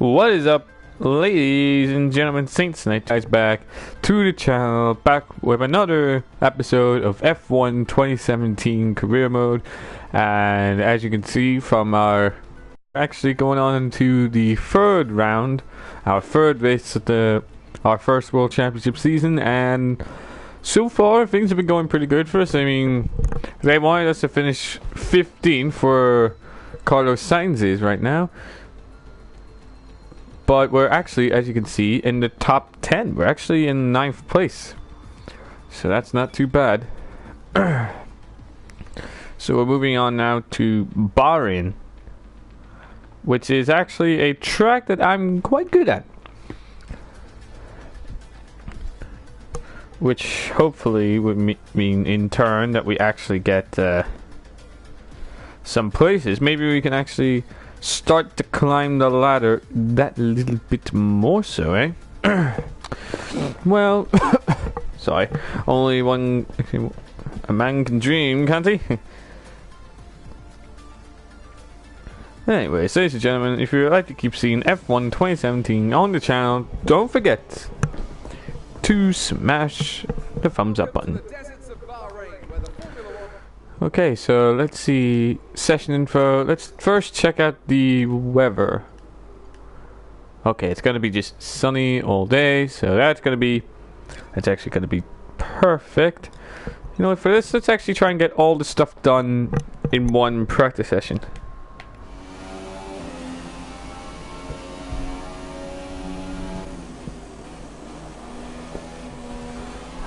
What is up, ladies and gentlemen? SaintsKnight guys back to the channel, back with another episode of F1 2017 career mode. And as you can see from our actually going on into the third round, our third race of our first World Championship season, and so far things have been going pretty good for us. I mean, they wanted us to finish 15th for Carlos Sainz is right now. But we're actually, as you can see, in the top 10. We're actually in 9th place. So that's not too bad. So we're moving on now to Bahrain, which is actually a track that I'm quite good at. Which hopefully would mean in turn that we actually get some places. Maybe we can actually start to climb the ladder that little bit more so, eh? Well, sorry, only one, a man can dream, can't he? Anyway, ladies and gentlemen, if you would like to keep seeing F1 2017 on the channel, don't forget to smash the thumbs up button. Okay, so let's see session info. Let's first check out the weather. Okay, it's gonna be just sunny all day, so that's actually gonna be perfect. You know what, for this, let's actually try and get all the stuff done in one practice session.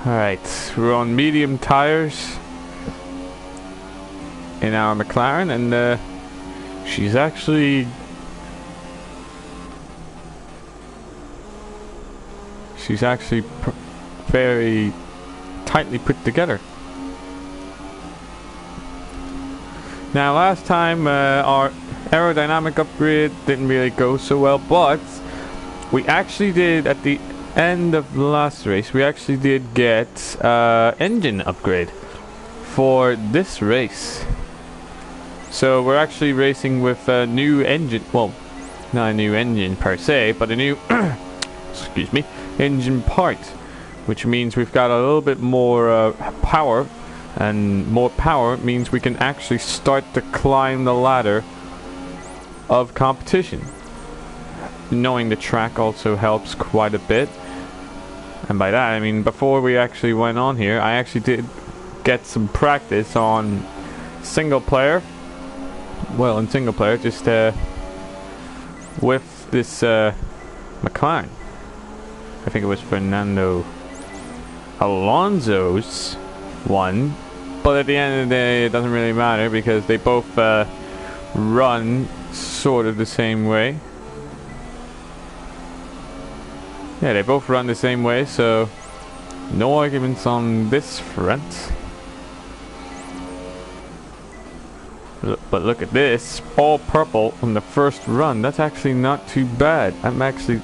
Alright, we're on medium tires in our McLaren, and she's actually very tightly put together. Now last time our aerodynamic upgrade didn't really go so well, but we actually did, at the end of the last race, we actually did get engine upgrade for this race. So we're actually racing with a new engine, well, not a new engine per se, but a new excuse me, engine part, which means we've got a little bit more power, and more power means we can actually start to climb the ladder of competition. Knowing the track also helps quite a bit, and by that I mean before we actually went on here, I actually did get some practice on single player. Well, in single player, just with this McLaren. I think it was Fernando Alonso's one, but at the end of the day it doesn't really matter because they both run sort of the same way. Yeah, they both run the same way, so no arguments on this front. But look at this, all purple on the first run. That's actually not too bad. I'm actually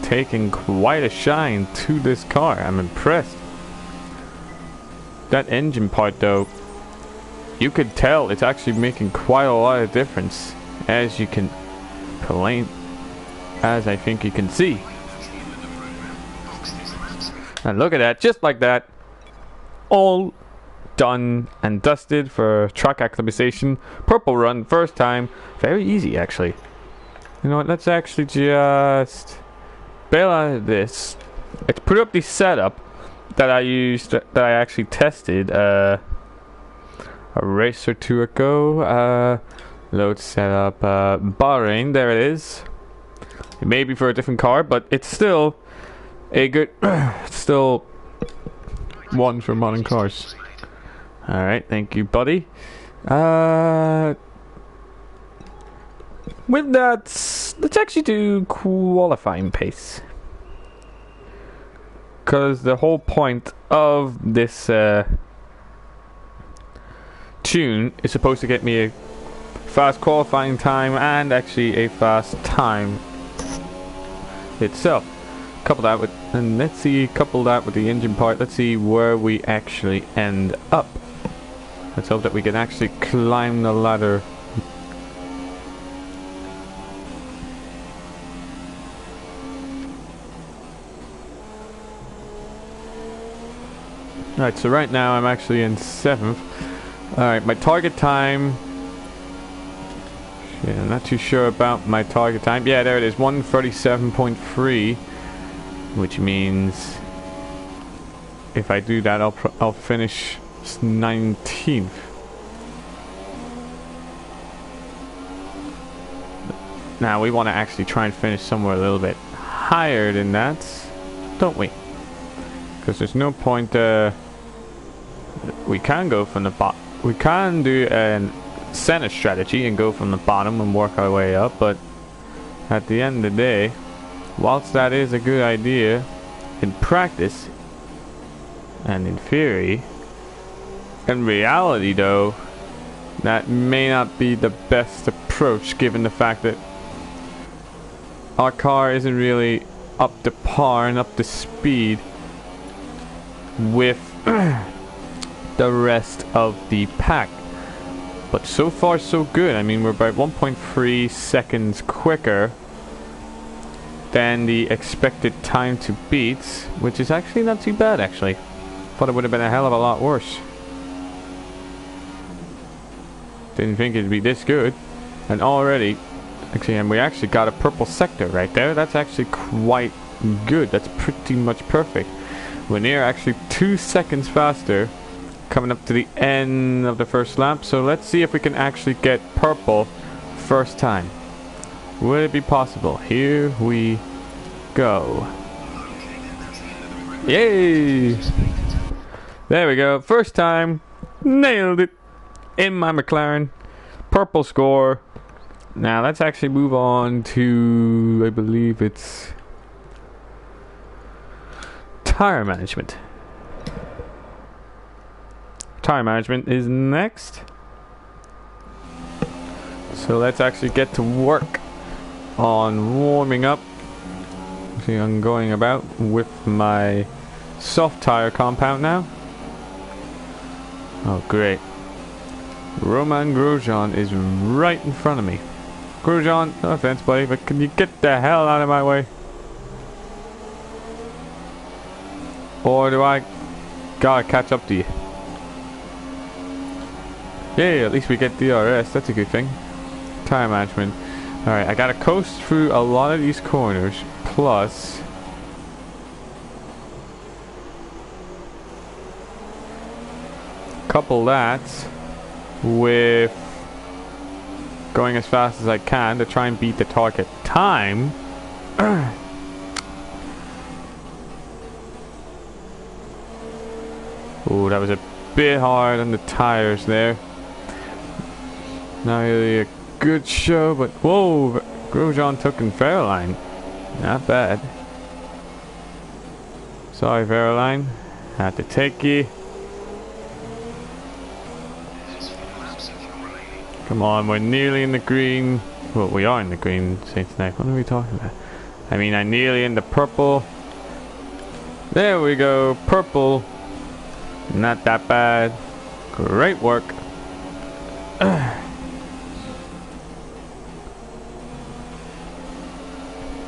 taking quite a shine to this car. I'm impressed. That engine part though, you could tell it's actually making quite a lot of difference, as you can as I think you can see. And look at that, just like that, all done and dusted for track acclimatization. Purple run, first time. Very easy, actually. You know what, let's actually just bail out of this. Let's put up the setup that I used, that I actually tested a race or two ago. Load setup, Bahrain, there it is. It may be for a different car, but it's still a good still one for modern cars. Alright, thank you, buddy. With that, let's actually do qualifying pace. Because the whole point of this tune is supposed to get me a fast qualifying time and actually a fast time itself. Couple that with, and let's see, couple that with the engine part. Let's see where we actually end up. Let's hope that we can actually climb the ladder Alright, so right now I'm actually in 7th. Alright, my target time... Yeah, I'm not too sure about my target time. Yeah, there it is, 1:37.3. Which means... if I do that, I'll finish 19th. Now we want to actually try and finish somewhere a little bit higher than that, don't we? Because there's no point. We can go from the bottom. We can do a center strategy and go from the bottom and work our way up. But at the end of the day, whilst that is a good idea in practice and in theory, in reality though, that may not be the best approach given the fact that our car isn't really up to par and up to speed with the rest of the pack. But so far so good. I mean, we're about 1.3 seconds quicker than the expected time to beat, which is actually not too bad actually. Thought it would have been a hell of a lot worse. Didn't think it'd be this good. And already, actually, and we actually got a purple sector right there. That's actually quite good. That's pretty much perfect. We're near actually 2 seconds faster coming up to the end of the first lap. So let's see if we can actually get purple first time. Would it be possible? Here we go. Yay! There we go. First time. Nailed it. In my McLaren. Purple score. Now let's actually move on to, I believe it's tire management. Tire management is next. So let's actually get to work on warming up. See, I'm going about with my soft tire compound now. Oh great. Roman Grosjean is right in front of me. Grosjean, no offense buddy, but can you get the hell out of my way? Or do I gotta catch up to you? Yay, at least we get DRS, that's a good thing. Tire management. Alright, I gotta coast through a lot of these corners, plus couple that with going as fast as I can to try and beat the target time. Oh, that was a bit hard on the tires there. Not really a good show, but whoa, Grosjean took in Ferrari. Not bad. Sorry, Ferrari. Had to take you. Come on, we're nearly in the green. Well, we are in the green, SaintsKnight. What are we talking about? I mean, I'm nearly in the purple. There we go, purple. Not that bad. Great work.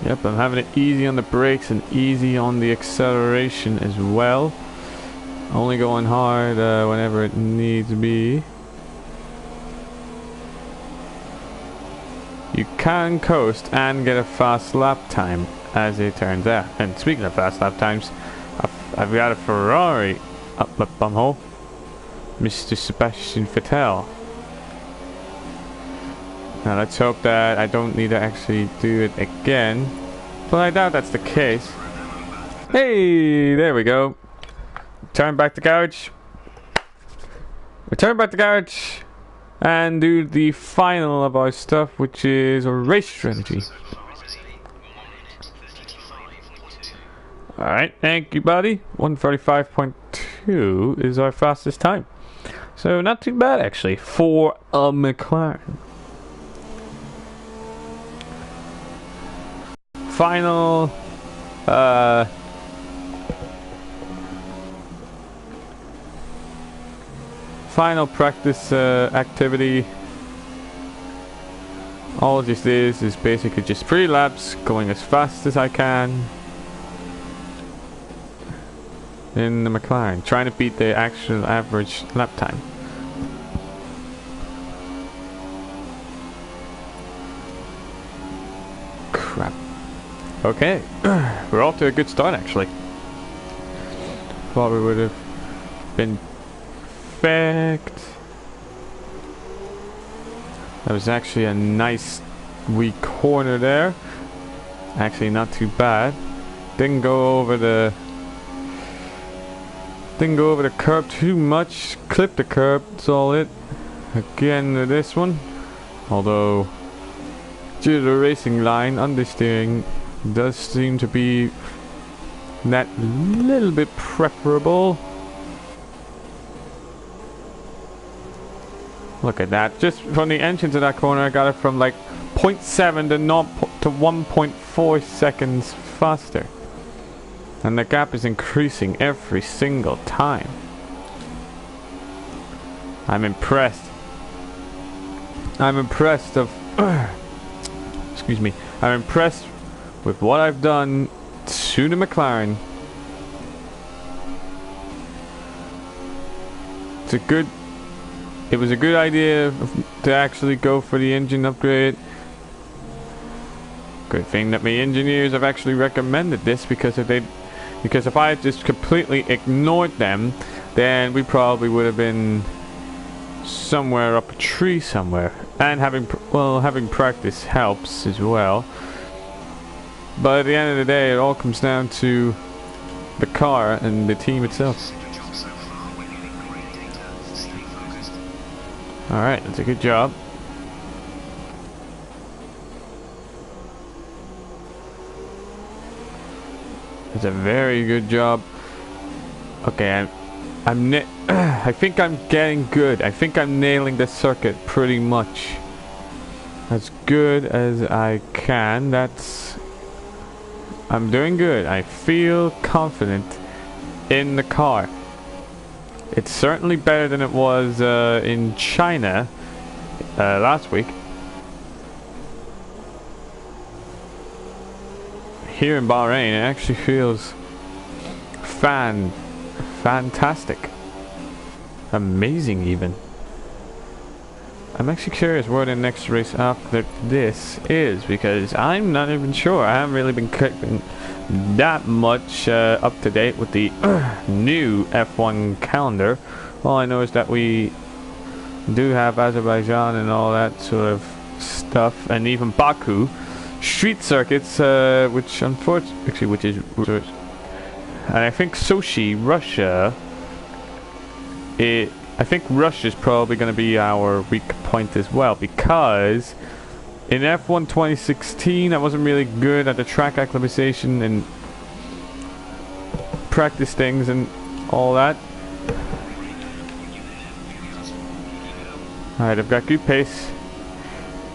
Yep, I'm having it easy on the brakes and easy on the acceleration as well. Only going hard whenever it needs to be. You can coast and get a fast lap time, as it turns out. And speaking of fast lap times, I've got a Ferrari up my bumhole. Mr. Sebastian Vettel. Now let's hope that I don't need to actually do it again. But I doubt that's the case. Hey, there we go. Turn back the garage. Return back the garage. And do the final of our stuff, which is a race strategy. Alright, thank you buddy. 1:35.2 is our fastest time. So not too bad actually for a McLaren. Final final practice activity. All this is basically just 3 laps going as fast as I can. in the McLaren, trying to beat the actual average lap time. Crap. Okay, we're off to a good start actually. Thought we would have been perfect. That was actually a nice weak corner there. Actually not too bad. Didn't go over the curb too much. Clipped the curb, that's all it. Again with this one. Although due to the racing line, understeering does seem to be that little bit preferable. Look at that. Just from the entrance of that corner, I got it from like 0.7 to 1.4 seconds faster. And the gap is increasing every single time. I'm impressed. I'm impressed of excuse me. I'm impressed with what I've done to the McLaren. It was a good idea to actually go for the engine upgrade. Good thing that my engineers have actually recommended this, because if I had just completely ignored them, then we probably would have been somewhere up a tree somewhere. And having practice helps as well. But at the end of the day, it all comes down to the car and the team itself. Alright, that's a good job. That's a very good job. Okay, I think I'm getting good. I think I'm nailing the circuit pretty much as good as I can. I'm doing good. I feel confident in the car. It's certainly better than it was in China last week. Here in Bahrain, it actually feels fantastic. Amazing even. I'm actually curious where the next race after this is, because I'm not even sure. I haven't really been keeping that much up to date with the new F1 calendar. All I know is that we do have Azerbaijan and all that sort of stuff, and even Baku street circuits, which is, and I think Sochi, Russia. I think Russia's probably going to be our weak point as well, because in F1 2016 I wasn't really good at the track acclimatization and practice things and all that. Alright, I've got good pace.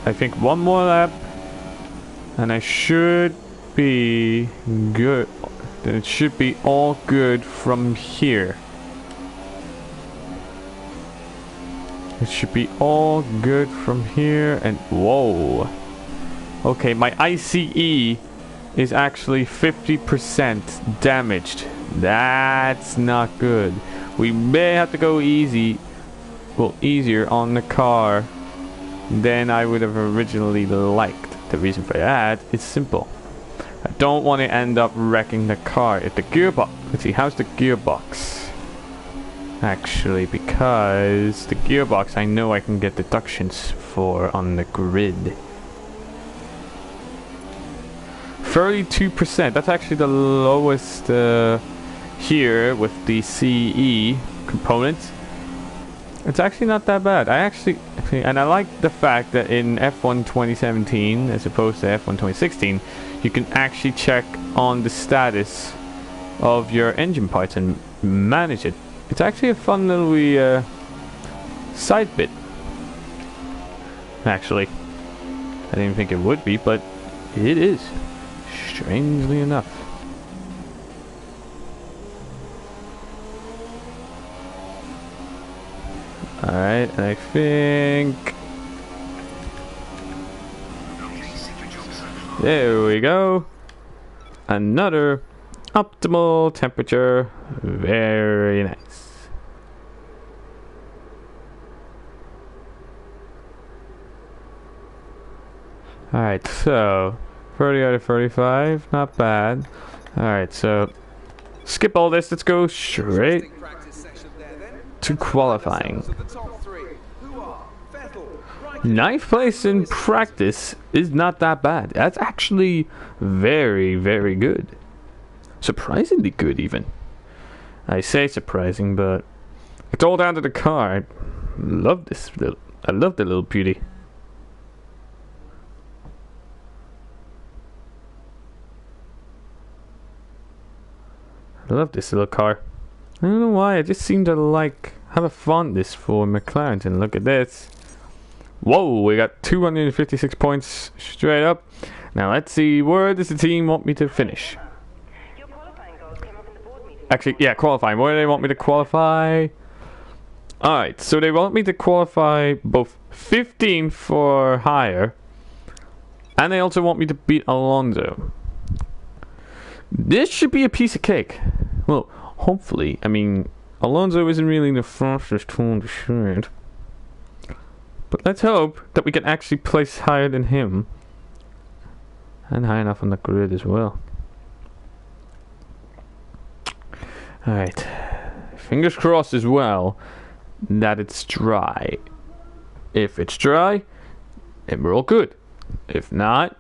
I think one more lap and I should be good. Then it should be all good from here. It should be all good from here, and whoa. Okay, my ICE is actually 50% damaged. That's not good. We may have to go easier on the car than I would have originally liked. The reason for that is simple. I don't want to end up wrecking the car. If the gearbox, let's see, how's the gearbox? Actually, because the gearbox I know I can get deductions for on the grid. 32%, that's actually the lowest here with the CE components. It's actually not that bad. And I like the fact that in F1 2017 as opposed to F1 2016, you can actually check on the status of your engine parts and manage it. It's actually a fun little side bit. Actually, I didn't think it would be, but it is, strangely enough. Alright, and I think... there we go. Another Optimal temperature. Very nice. Alright, so 30 out of 35, not bad. Alright, so skip all this, let's go straight to qualifying. Ninth place in practice is not that bad. That's actually very, very good. Surprisingly good, even. I say surprising, but it's all down to the car. I love this little. I love the little beauty. I love this little car. I don't know why. I just seem to have a fondness for McLaren. And look at this. Whoa, we got 256 points straight up. Now let's see, where does the team want me to finish? Actually, yeah, qualifying. Where do they want me to qualify? Alright, so they want me to qualify both 15th or higher. And they also want me to beat Alonso. This should be a piece of cake. Well, hopefully. I mean, Alonso isn't really the fastest one to shoot. But let's hope that we can actually place higher than him. And high enough on the grid as well. Alright. Fingers crossed as well that it's dry. If it's dry, then we're all good. If not,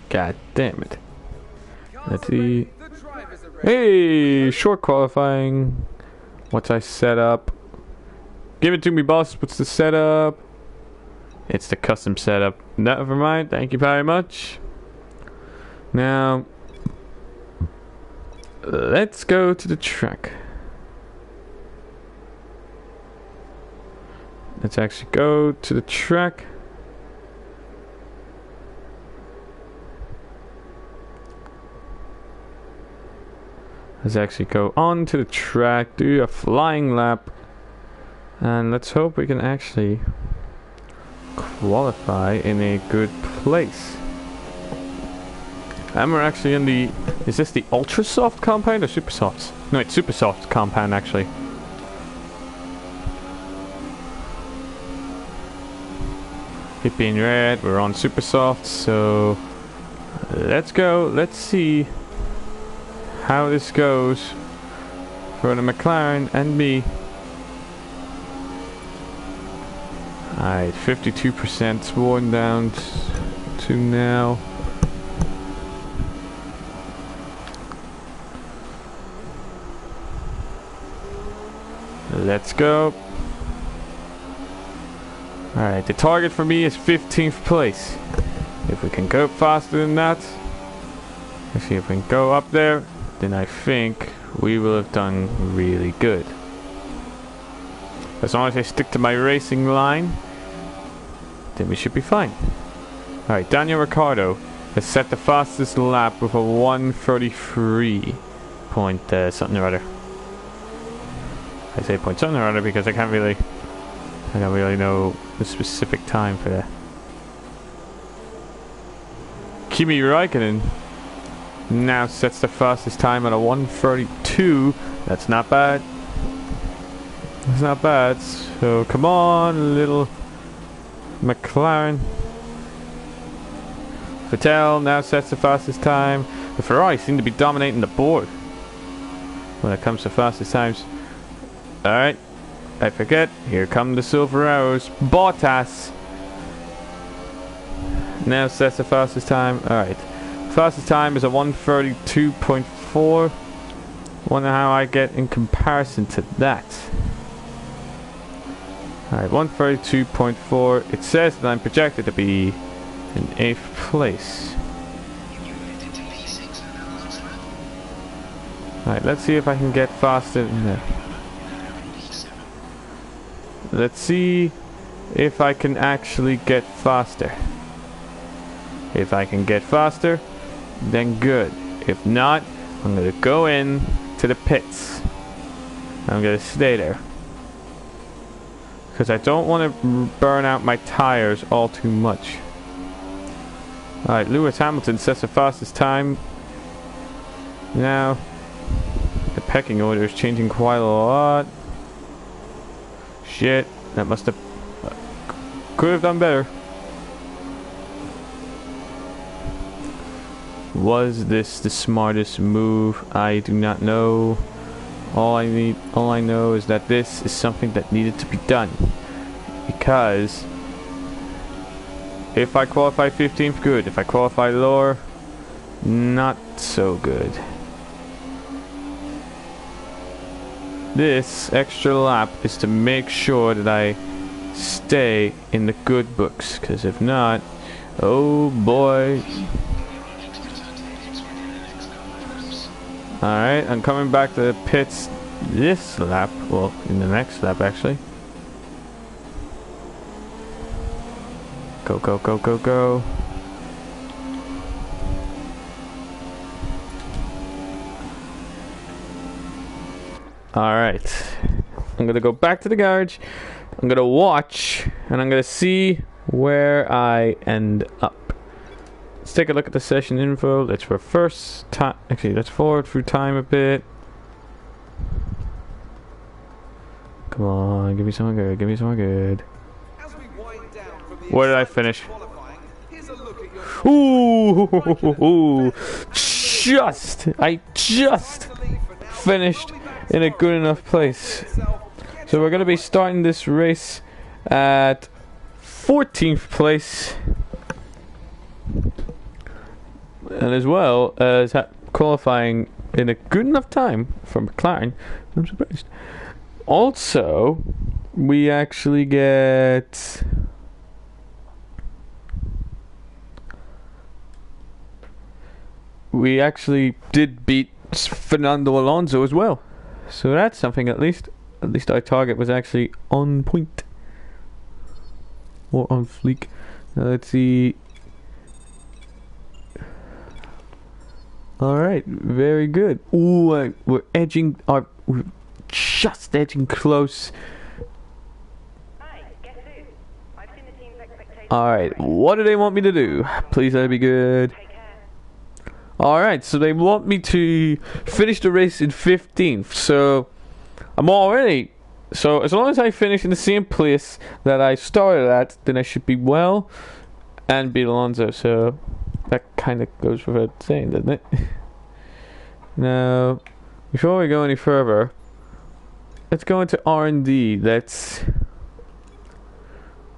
god damn it. Let's see. Hey, short qualifying. What's I set up? Give it to me, boss. What's the setup? It's the custom setup. Never mind. Thank you very much. Now, let's go to the track. Let's actually go to the track. Let's actually go on to the track, do a flying lap. And let's hope we can actually qualify in a good place. And we're actually in the... Is this the ultra soft compound or super soft? No, it's super soft compound actually. It being red, we're on super soft, so let's go. Let's see how this goes for the McLaren and me. Alright, 52% worn down to now. Let's go. Alright, the target for me is 15th place. If we can go faster than that, let's see if we can go up there, then I think we will have done really good. As long as I stick to my racing line, then we should be fine. Alright, Daniel Ricciardo has set the fastest lap with a 1:33 point something or other. I say point something or other because I don't really know the specific time for that. Kimi Räikkönen now sets the fastest time at a 1:32. That's not bad. That's not bad. So come on, little McLaren. Vettel now sets the fastest time. The Ferrari seem to be dominating the board when it comes to fastest times. Alright, I forget. Here come the silver arrows. Bottas now sets the fastest time. Alright, fastest time is a 1:32.4. Wonder how I get in comparison to that. Alright, 1:32.4. It says that I'm projected to be in 8th place. Alright, let's see if I can get faster than that. Let's see if I can actually get faster. If I can get faster, then good. If not, I'm gonna go in to the pits. I'm gonna stay there. Because I don't want to burn out my tires all too much. Alright, Lewis Hamilton sets the fastest time Now, the pecking order is changing quite a lot. Shit, that must have... could have done better. Was this the smartest move? I do not know. All I know is that this is something that needed to be done. Because if I qualify 15th, good. If I qualify lower, not so good. This extra lap is to make sure that I stay in the good books, because if not, oh boy. Alright, I'm coming back to the pits this lap, well, in the next lap actually. Go, go, go, go, go. Alright, I'm gonna go back to the garage, I'm gonna watch, and I'm gonna see where I end up. Let's take a look at the session info. Let's reverse time, actually let's forward through time a bit. Come on, give me someone good, give me someone good. Where did I finish? Ooh, I just finished in a good enough place. So we're going to be starting this race at 14th place. And as well as qualifying in a good enough time for McLaren. I'm surprised. Also, we actually get... we actually did beat Fernando Alonso as well. So that's something at least our target was actually on point. Or on fleek. Now let's see. Alright, very good. Ooh, we're edging, we're just edging close. Alright, what do they want me to do? Please let it be good. Alright, so they want me to finish the race in 15th. So, I'm already... so, as long as I finish in the same place that I started at, then I should be well and beat Alonso. So, that kind of goes without saying, doesn't it? Now, before we go any further, let's go into R&D. Let's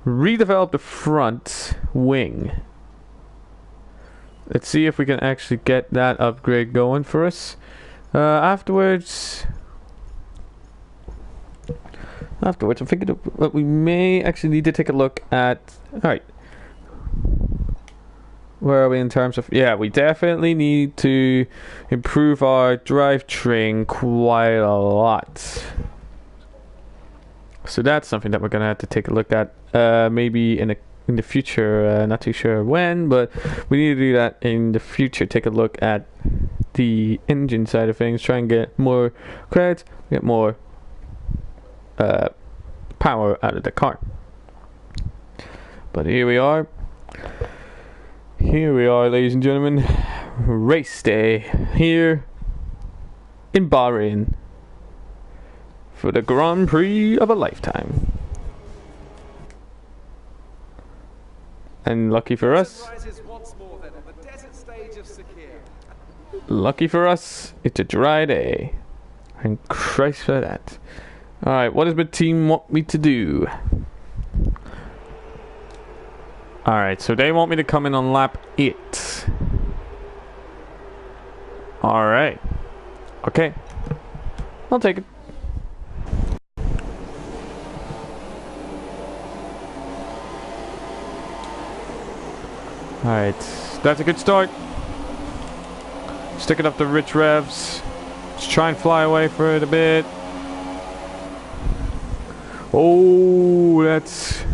redevelop the front wing. Let's see if we can actually get that upgrade going for us. Afterwards, I'm thinking that we may actually need to take a look at... alright. Where are we in terms of... yeah, we definitely need to improve our drivetrain quite a lot. So that's something that we're going to have to take a look at. Maybe in the future, not too sure when, but we need to do that in the future. Take a look at the engine side of things, try and get more credits, get more power out of the car. But here we are, ladies and gentlemen. Race day here in Bahrain for the Grand Prix of a lifetime. And lucky for us, it's a dry day. And Christ for that. Alright, what does my team want me to do? Alright, so they want me to come in on lap 8. Alright. Okay. I'll take it. Alright, that's a good start. Sticking up the rich revs. Let's try and fly away for it a bit. Oh, that's...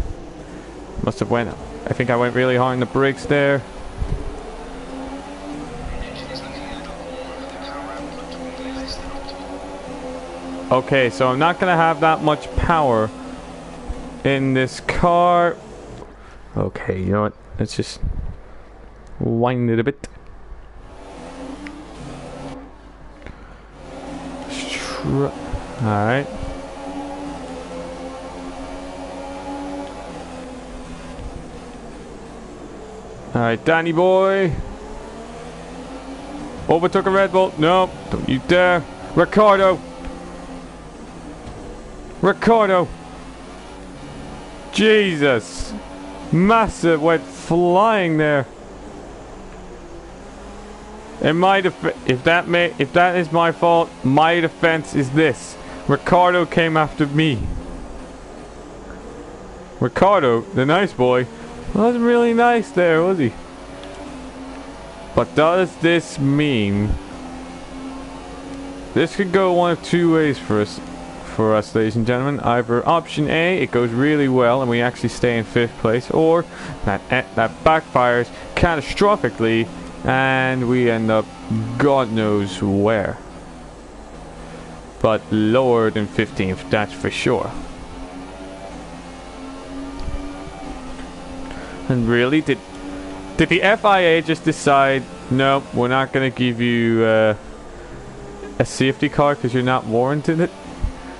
must have went... I think I went really hard on the brakes there. Okay, so I'm not gonna have that much power in this car. Okay, you know what? Let's just wind it a bit. Alright. Alright, Danny boy. Overtook a Red Bull. No, don't you dare. Ricardo. Ricardo. Jesus. Massa went flying there. In my if that is my fault, my defense is this. Ricardo came after me. Ricardo, the nice boy, wasn't really nice there, was he? But does this mean this could go one of two ways for us, ladies and gentlemen? Either option A, it goes really well and we actually stay in 5th place, or that backfires catastrophically and we end up God knows where. But lower than 15th, that's for sure. And really, did the FIA just decide, no, we're not going to give you a safety car because you're not warranted it?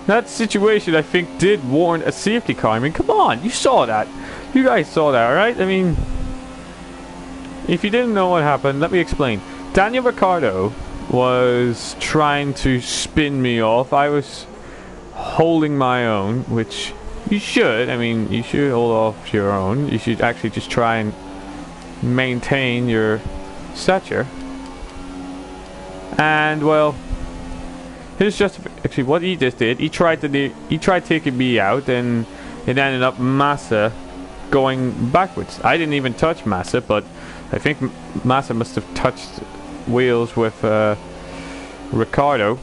That situation, I think, did warrant a safety car. I mean, come on, you saw that. You guys saw that, right? I mean, if you didn't know what happened, let me explain. Daniel Ricciardo was trying to spin me off. I was holding my own, which you should. I mean, you should hold off your own. You should actually just try and maintain your stature. And well, here's just actually what he just did. He tried taking me out, and it ended up Massa going backwards. I didn't even touch Massa, but I think Massa must have touched wheels with Ricardo,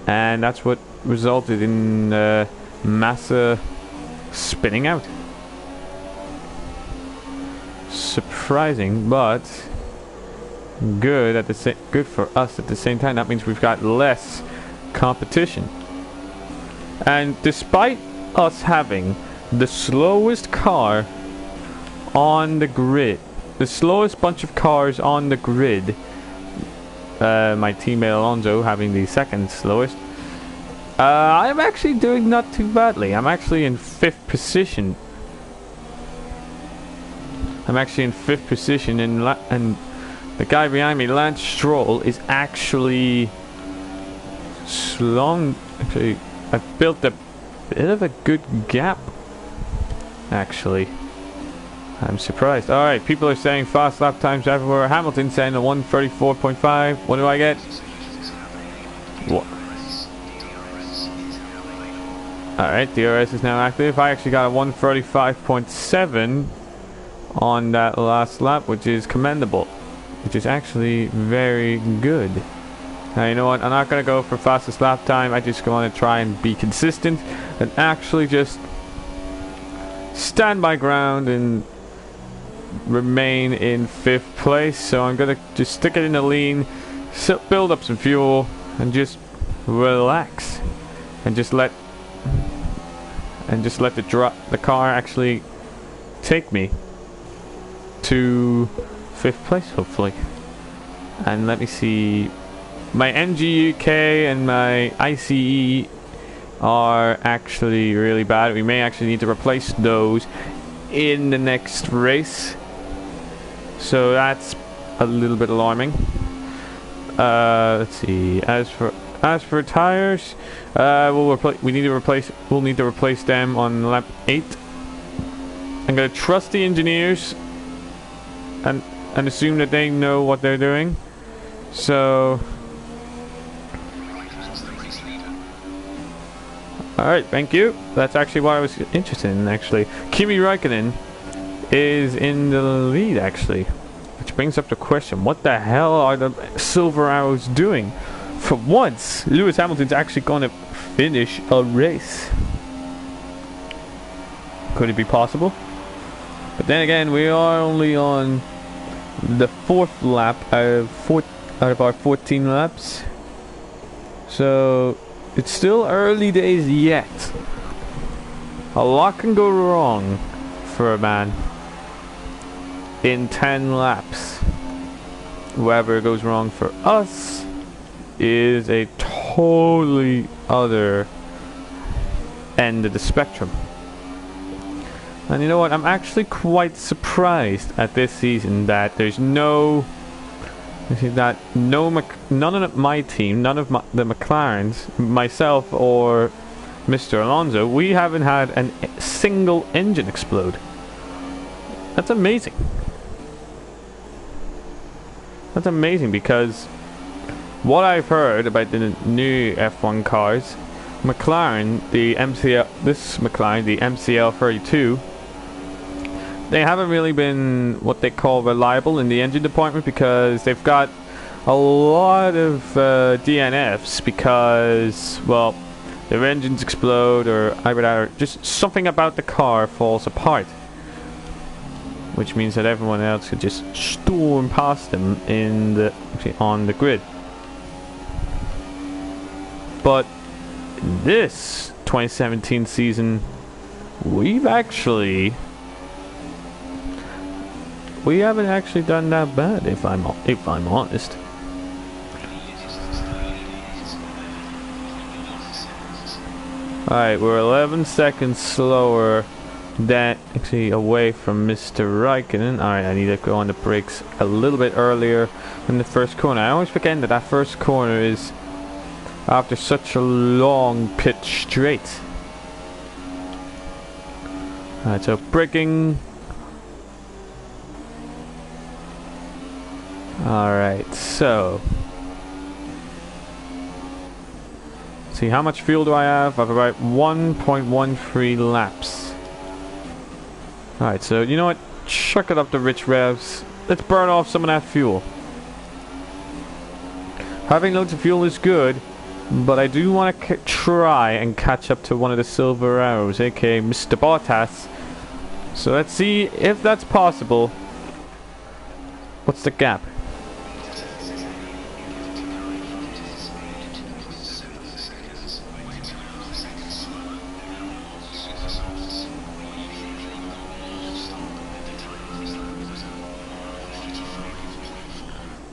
and that's what resulted in Massa spinning out. Surprising, but good at the good for us at the same time. That means we've got less competition. And despite us having the slowest car on the grid, the slowest bunch of cars on the grid, my teammate Alonso having the second slowest, I'm actually doing not too badly. I'm actually in 5th position. I'm actually in 5th position, and the guy behind me, Lance Stroll, is actually long. Actually, I've built a bit of a good gap. Actually, I'm surprised. All right, people are saying fast lap times everywhere. Hamilton saying a 1:34.5. What do I get? What? Alright, DRS is now active. I actually got a 1:35.7 on that last lap, which is commendable. Which is actually very good. Now, you know what? I'm not going to go for fastest lap time. I just want to try and be consistent and actually just stand my ground and remain in 5th place. So I'm going to just stick it in the lean, build up some fuel, and just relax. And just let the car actually take me to 5th place, hopefully. And let me see, my MG UK and my ICE are actually really bad. We may actually need to replace those in the next race, so that's a little bit alarming. Let's see, as for tires, we'll need to replace them on lap 8. I'm gonna trust the engineers and assume that they know what they're doing. So, alright, thank you. That's actually what I was interested in, actually. Kimi Räikkönen is in the lead, actually. Which brings up the question, what the hell are the Silver Arrows doing? For once, Lewis Hamilton's actually going to finish a race. Could it be possible? But then again, we are only on the 4th lap out of our 14 laps. So, it's still early days yet. A lot can go wrong for a man in 10 laps. Whatever goes wrong for us is a totally other end of the spectrum. And you know what? I'm actually quite surprised at this season that there's none of my team, none of the McLarens, myself or Mr. Alonso, we haven't had a single engine explode. That's amazing. That's amazing, because what I've heard about the new F1 cars, McLaren, the MCL 32, they haven't really been what they call reliable in the engine department, because they've got a lot of DNFs because, well, their engines explode, or either just something about the car falls apart, which means that everyone else could just storm past them on the grid. But this 2017 season, we haven't actually done that bad, if I'm honest. Alright, we're 11 seconds slower than actually away from Mr. Raikkonen. Alright, I need to go on the brakes a little bit earlier than the first corner. I always forget that first corner is after such a long pit straight. Alright, so braking. Alright, so see, how much fuel do I have? I have about 1.13 laps. Alright, so you know what? Chuck it up the rich revs. Let's burn off some of that fuel. Having loads of fuel is good, but I do want to try and catch up to one of the silver arrows, aka Mr. Bottas. So let's see if that's possible. What's the gap?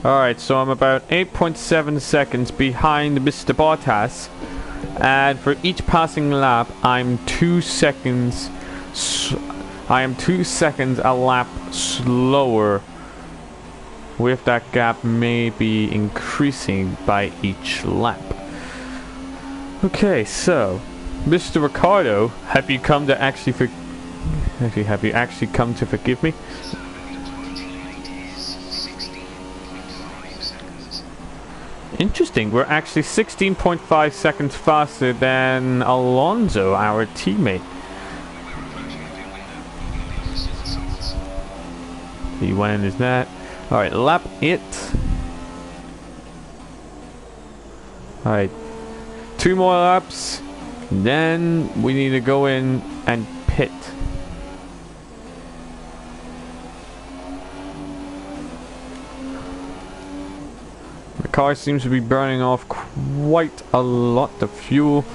Alright, so I'm about 8.7 seconds behind Mr. Bottas, and for each passing lap I'm 2 seconds a lap slower, with that gap maybe increasing by each lap. Okay, so Mr. Ricardo, have you come to actually forgive me? Interesting, we're actually 16.5 seconds faster than Alonso, our teammate. He went in his net. Alright, lap it. Alright, 2 more laps, then we need to go in and pit. The car seems to be burning off quite a lot of fuel.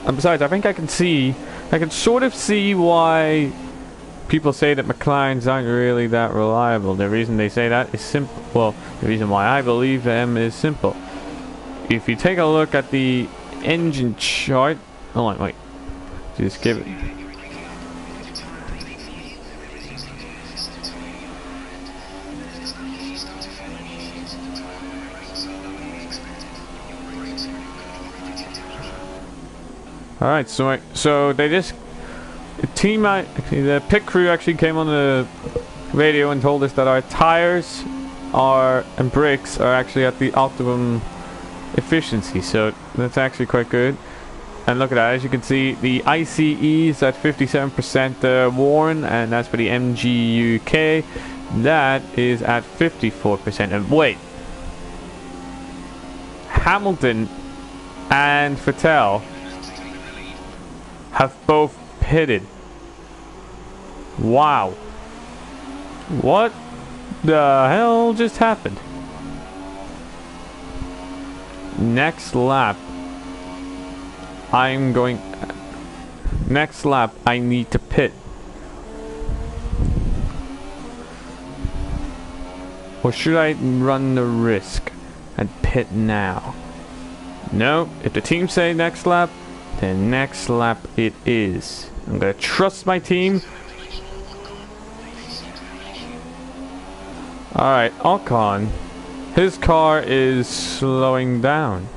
And besides, I think I can sort of see why people say that McLarens aren't really that reliable. The reason they say that is simple. Well, the reason why I believe them is simple. If you take a look at the engine chart, hold on, wait, just give it. Alright, so they just the pit crew actually came on the radio and told us that our tires and brakes are actually at the optimum efficiency, so that's actually quite good. And look at that, as you can see, the ICE is at 57% worn, and that's for the MG UK. That is at 54%. And wait, Hamilton and Vettel have both pitted. Wow. What the hell just happened? Next lap I need to pit. Or should I run the risk and pit now? No, if the team say next lap, then next lap it is. I'm gonna trust my team. Alright, Ocon. His car is slowing down.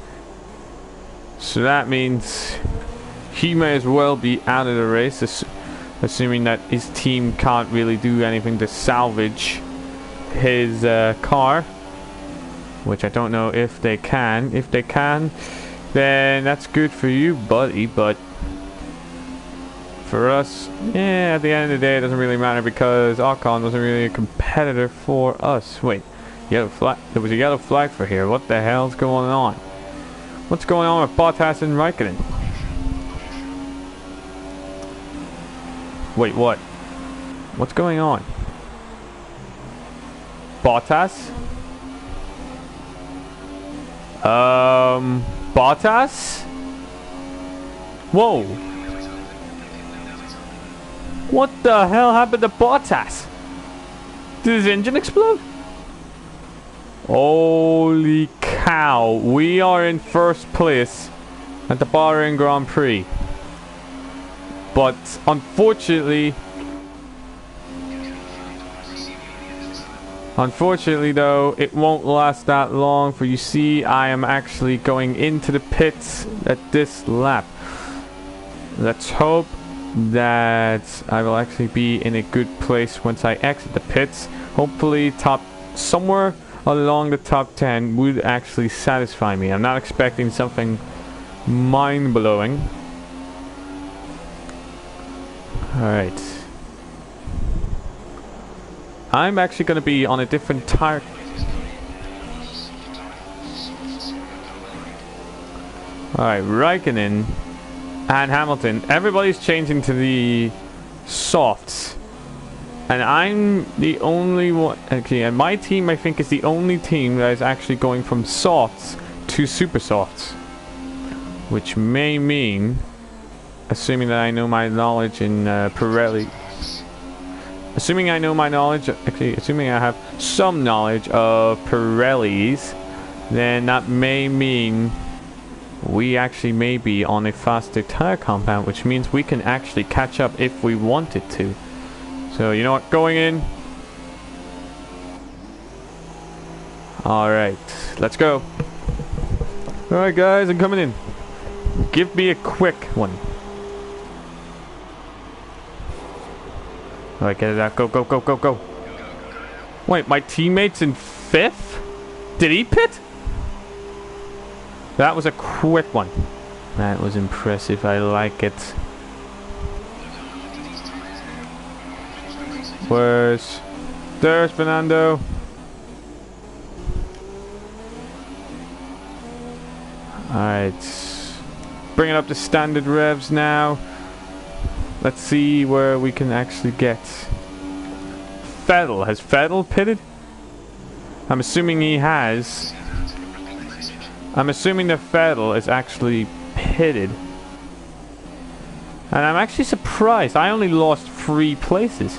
So that means he may as well be out of the race, assuming that his team can't really do anything to salvage his car. Which I don't know if they can. If they can, then that's good for you, buddy. But for us, yeah, at the end of the day, it doesn't really matter because Ocon wasn't really a competitor for us. Wait, yellow flag. There was a yellow flag for here. What the hell's going on? What's going on with Bottas and Raikkonen? Wait, what? What's going on? Bottas? Bottas? Whoa. What the hell happened to Bottas? Did his engine explode? Holy cow. We are in first place at the Bahrain Grand Prix. But unfortunately though, it won't last that long, for you see, I am actually going into the pits at this lap. Let's hope that I will actually be in a good place once I exit the pits. Hopefully somewhere along the top 10 would actually satisfy me. I'm not expecting something mind-blowing. Alright. I'm actually going to be on a different tire. Alright, Raikkonen and Hamilton. Everybody's changing to the softs. And I'm the only one. Okay, and my team, I think, is the only team that is actually going from softs to super softs. Which may mean, assuming that I know my knowledge in Pirelli. Assuming I know my knowledge, actually, assuming I have some knowledge of Pirellis, then that may mean we actually may be on a faster tire compound, which means we can actually catch up if we wanted to. So, you know what, going in. Alright, let's go. Alright guys, I'm coming in. Give me a quick one. Alright, get it out. Go, go, go, go, go. Wait, my teammate's in 5th? Did he pit? That was a quick one. That was impressive. I like it. There's Fernando. Alright. Bring it up to standard revs now. Let's see where we can actually get. Vettel. Has Vettel pitted? I'm assuming he has. I'm assuming that Vettel is actually pitted. And I'm actually surprised. I only lost 3 places.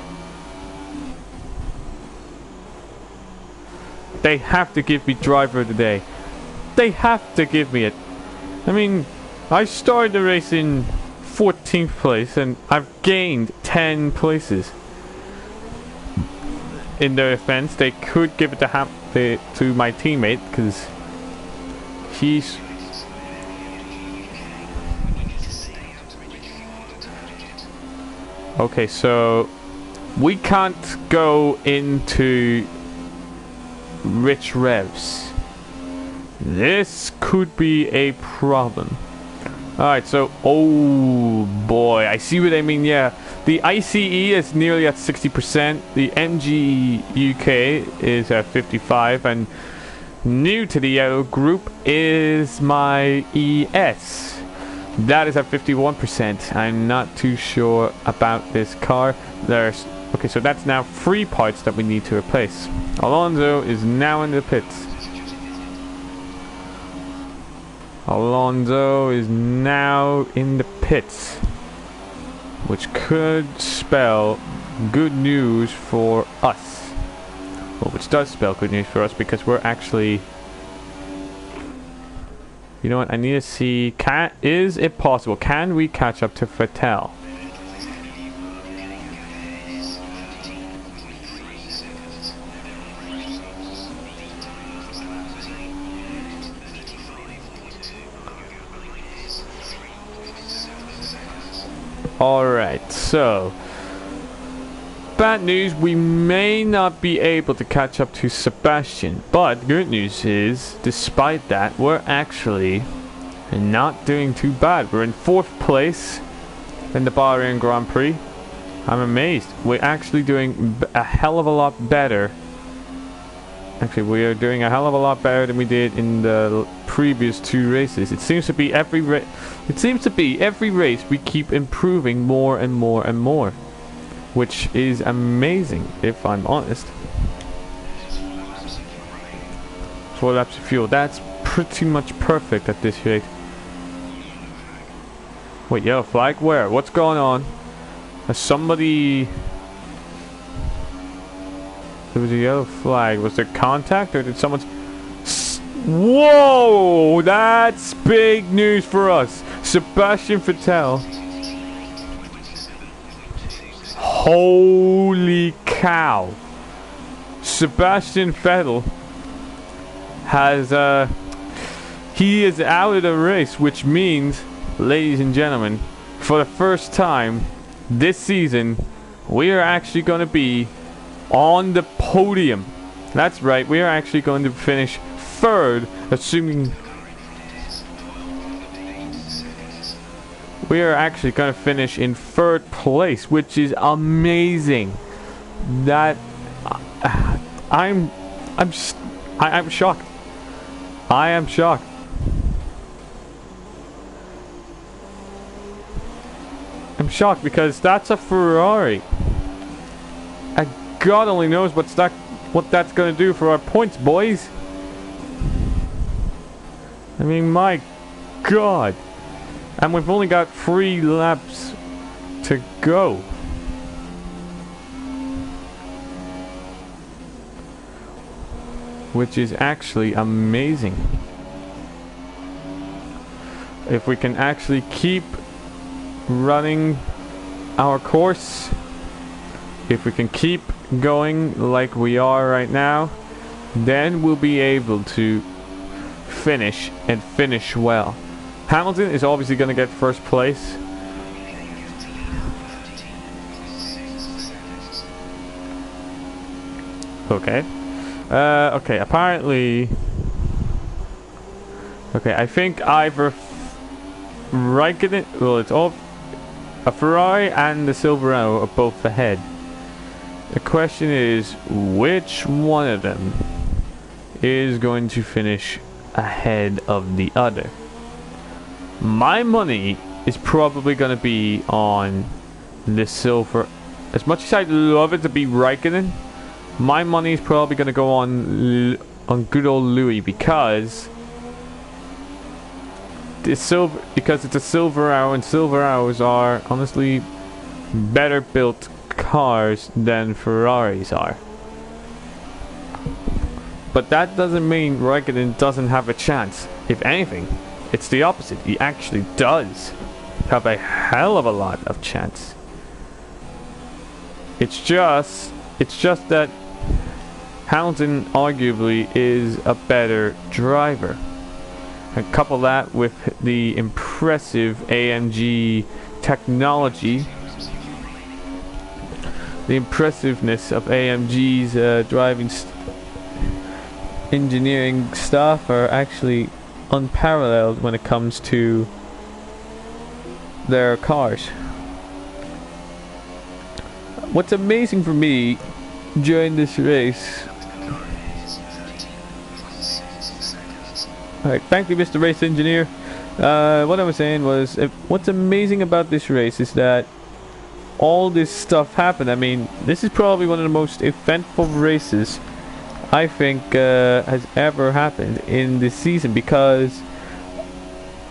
They have to give me driver of the day. They have to give me it. I mean, I started the race in 14th place and I've gained 10 places. In their defense, they could give it to my teammate because he's... Okay, so we can't go into rich revs. This could be a problem. Alright, so, oh boy, I see what I mean, yeah. The ICE is nearly at 60%, the MG UK is at 55%, and new to the yellow group is my ES. That is at 51%. I'm not too sure about this car. Okay, so that's now 3 parts that we need to replace. Alonso is now in the pits. Alonso is now in the pits, which could spell good news for us. Well, which does spell good news for us because we're actually... You know what? I need to see. Is it possible? Can we catch up to Vettel? Alright, so bad news, we may not be able to catch up to Sebastian, but good news is, despite that, we're actually not doing too bad. We're in 4th place in the Bahrain Grand Prix. I'm amazed. We're actually doing a hell of a lot better. Actually, we are doing a hell of a lot better than we did in the previous 2 races. It seems to be every race we keep improving more and more and more, which is amazing, if I'm honest. 4 laps of fuel. That's pretty much perfect at this rate. Wait, yellow flag? Where? What's going on? Has somebody... There was a yellow flag. Was there contact, or did someone... Whoa! That's big news for us. Sebastian Vettel. Holy cow. Sebastian Vettel has... he is out of the race, which means, ladies and gentlemen, for the first time this season, we are actually going to be on the podium. That's right, we are actually going to finish 3rd, assuming we are actually going to finish in 3rd place, which is amazing. That I'm shocked. I am shocked. I'm shocked because that's a Ferrari. God only knows what that's going to do for our points, boys. I mean, my God. And we've only got 3 laps to go. Which is actually amazing. If we can actually keep running our course, if we can keep going like we are right now, then we'll be able to finish and finish well. Hamilton is obviously going to get 1st place. Okay. Okay, apparently... Okay, I think either Raikkonen... Well, it's all... A Ferrari and the Silver Arrow are both ahead. The question is, which one of them is going to finish ahead of the other? My money is probably going to be on the Silver. As much as I'd love it to be Raikkonen, my money is probably going to go on good old Louis, because it's a Silver Arrow, and Silver Arrows are honestly better built cars than Ferraris are. But that doesn't mean Raikkonen doesn't have a chance. If anything, it's the opposite. He actually does have a hell of a lot of chance. It's just that Hamilton arguably is a better driver. And couple that with the impressive AMG technology. The impressiveness of AMG's driving engineering staff are actually unparalleled when it comes to their cars. What's amazing for me during this race... Alright, thank you, Mr. Race Engineer. What I was saying was, what's amazing about this race is that all this stuff happened. I mean, this is probably one of the most eventful races I think has ever happened in this season, because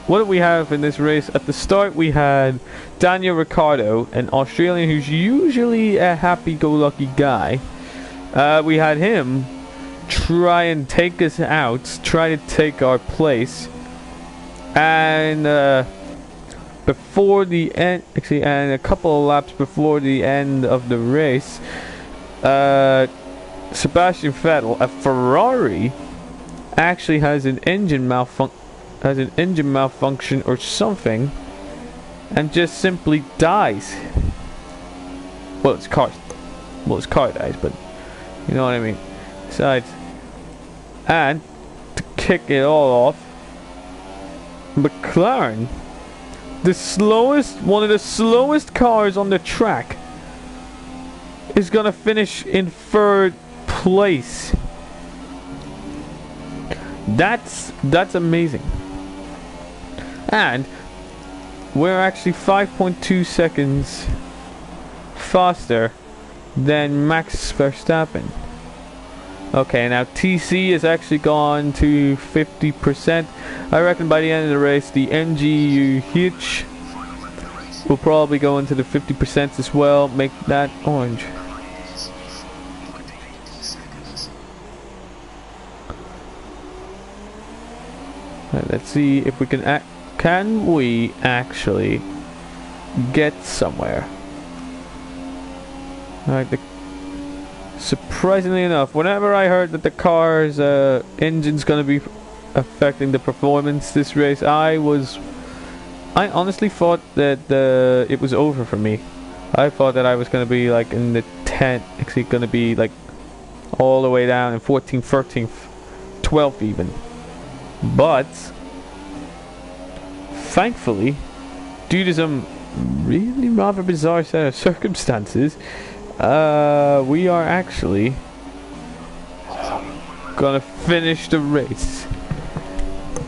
what do we have in this race? At the start we had Daniel Ricciardo, an Australian who's usually a happy-go-lucky guy. We had him try and take us out, try to take our place, And before the end, actually, and a couple of laps before the end of the race, Sebastian Vettel, a Ferrari, actually has an engine malfunction or something, and just simply dies. Well, his car dies, but you know what I mean. Besides, and to kick it all off, McLaren, one of the slowest cars on the track, is gonna finish in 3rd place. That's amazing. And we're actually 5.2 seconds faster than Max Verstappen. Okay, now TC has actually gone to 50%. I reckon by the end of the race, the MGUH will probably go into the 50% as well. Make that orange. Right, let's see if we can we actually get somewhere. Alright, surprisingly enough, whenever I heard that the car's engine's gonna be affecting the performance this race, I honestly thought that it was over for me. I thought that I was gonna be like in the 10th, actually gonna be like all the way down in 14th, 13th, 12th even. But thankfully, due to some really rather bizarre set of circumstances, we are actually gonna finish the race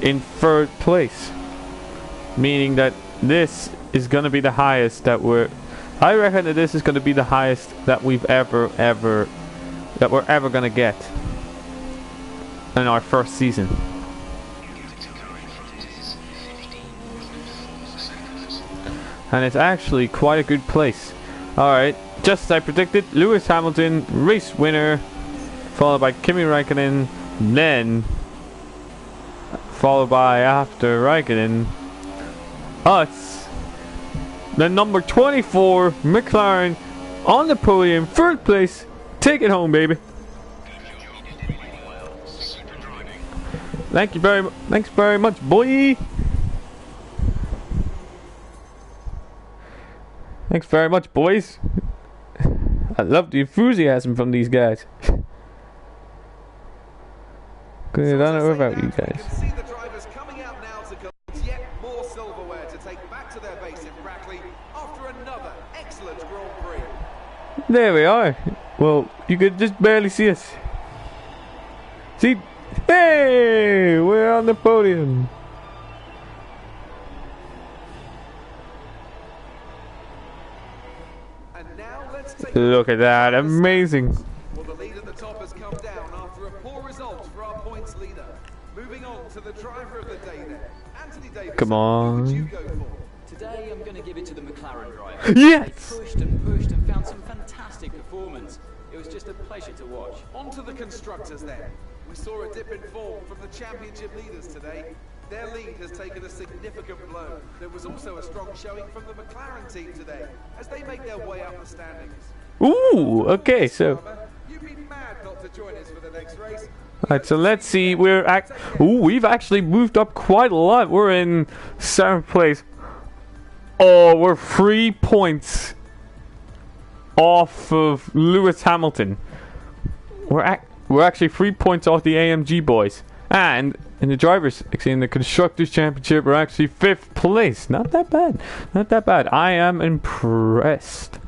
in 3rd place, meaning that this is gonna be the highest that I reckon that this is gonna be the highest that we're ever gonna get in our first season. And it's actually quite a good place. Alright, just as I predicted, Lewis Hamilton, race winner, followed by Kimi Raikkonen, then followed by, after Raikkonen, us, the number 24 McLaren on the podium, 3rd place. Take it home, baby. Thanks very much, boy. Thanks very much, boys. I love the enthusiasm from these guys. Good, I don't know about you guys. You can see the drivers coming out now to collect yet more silverware to take back to their base in Brackley after another excellent Grand Prix. There we are. Well, you could just barely see us. See? Hey! We're on the podium. Look at that, amazing. Well, the lead at the top has come down after a poor result for our points leader. Moving on to the driver of the day then. Anthony Davis. Come on. Who would you go for? Today I'm going to give it to the McLaren driver. Yes! They pushed and found some fantastic performance. It was just a pleasure to watch. On to the constructors then. We saw a dip in form from the championship leaders today. Their lead has taken a significant blow. There was also a strong showing from the McLaren team today as they make their way up the standings. Ooh, okay, so You'd be mad not to join us for the next race. alright, so let's see. We've actually moved up quite a lot. We're in 7th place. Oh, we're 3 points off of Lewis Hamilton. We're actually 3 points off the AMG boys. And in the drivers, actually in the constructors championship, we're actually 5th place. Not that bad. Not that bad. I am impressed.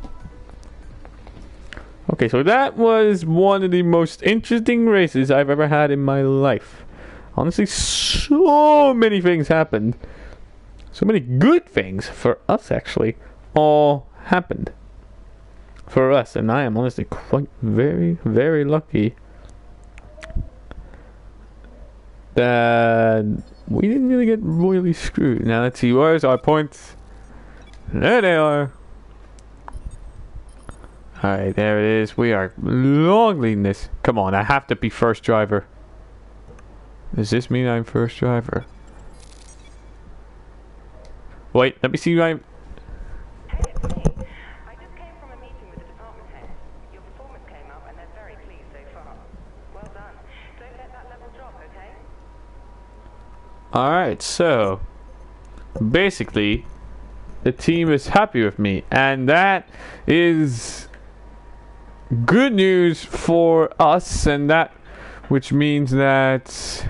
Okay, so that was one of the most interesting races I've ever had in my life. Honestly, so many things happened. So many good things for us, actually, all happened for us. And I am honestly quite very, very lucky that we didn't really get royally screwed. Now let's see, where's our points? There they are. Alright, there it is. We are long leading this. Come on, I have to be first driver. Does this mean I'm first driver? Wait, let me see my... Hey, it's me. I just came from a meeting with the department head. Your performance came up and they're very pleased so far. Well done. Don't let that level drop, okay? Alright, so... basically, the team is happy with me. And that is... good news for us. And that... which means that...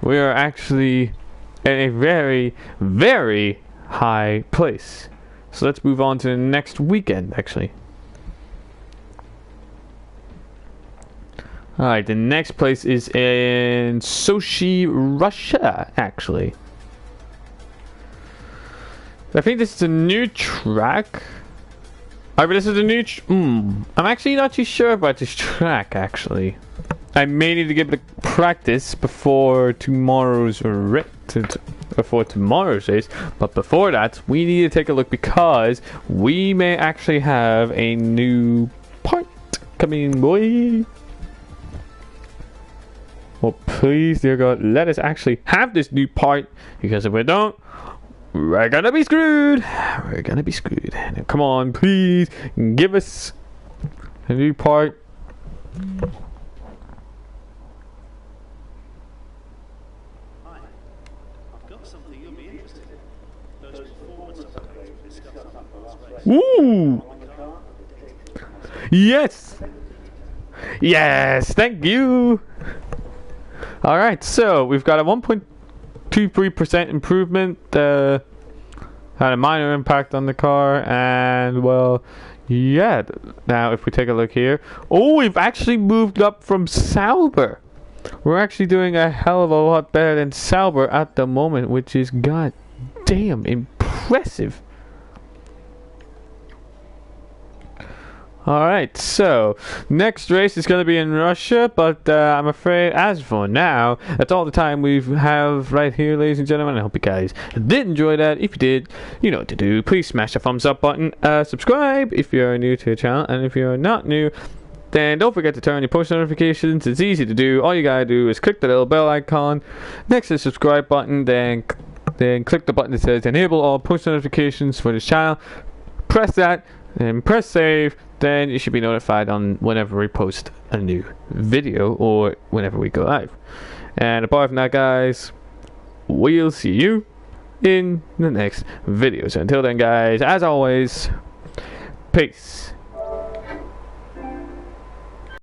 we are actually... in a very, very high place. So let's move on to the next weekend, actually. Alright, the next place is in Sochi, Russia, actually. I think this is a new track. But this is a new... I'm actually not too sure about this track, actually. I may need to give it a practice before tomorrow's race. Before tomorrow's race, but before that, we need to take a look because we may actually have a new part coming, boy. Well, please, dear God, let us actually have this new part, because if we don't, we're gonna be screwed. We're gonna be screwed. Now, come on, please, give us a new part. Ooh! Yes! Yes! Thank you! Alright, so we've got a 1.23% improvement. Had a minor impact on the car, and well, yeah. Now, if we take a look here, oh, we've actually moved up from Sauber. We're actually doing a hell of a lot better than Sauber at the moment, which is goddamn impressive. Alright, so next race is going to be in Russia, but I'm afraid as for now, that's all the time we have right here, ladies and gentlemen. I hope you guys did enjoy that. If you did, you know what to do. Please smash the thumbs up button, subscribe if you're new to the channel, and if you're not new, then don't forget to turn on your post notifications. It's easy to do. All you gotta do is click the little bell icon next to the subscribe button, then click the button that says enable all post notifications for this channel. Press that, and press save. Then you should be notified on whenever we post a new video or whenever we go live. And apart from that, guys, we'll see you in the next video. So until then, guys, as always, peace.